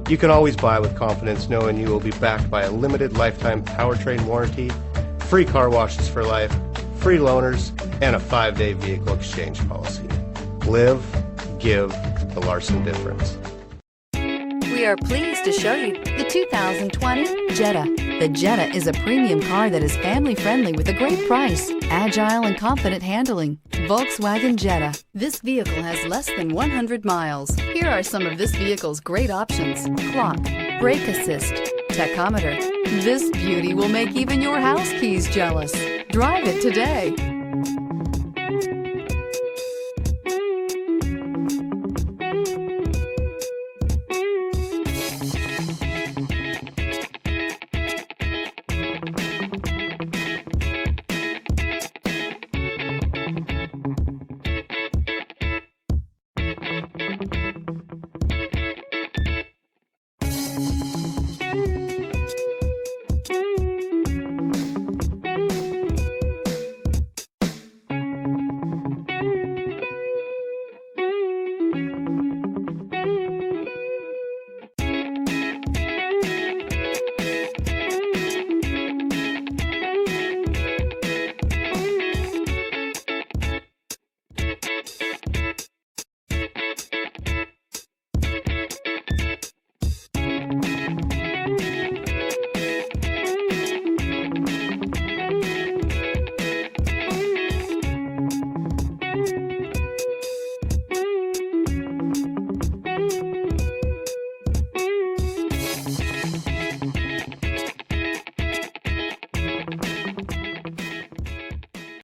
You can always buy with confidence knowing you will be backed by a limited lifetime powertrain warranty, free car washes for life, free loaners, and a 5-day vehicle exchange policy. Live, give the Larson difference. We are pleased to show you the 2020 Jetta. The Jetta is a premium car that is family-friendly with a great price, agile and confident handling. Volkswagen Jetta. This vehicle has less than 100 miles. Here are some of this vehicle's great options: clock, brake assist, tachometer. This beauty will make even your house keys jealous. Drive it today.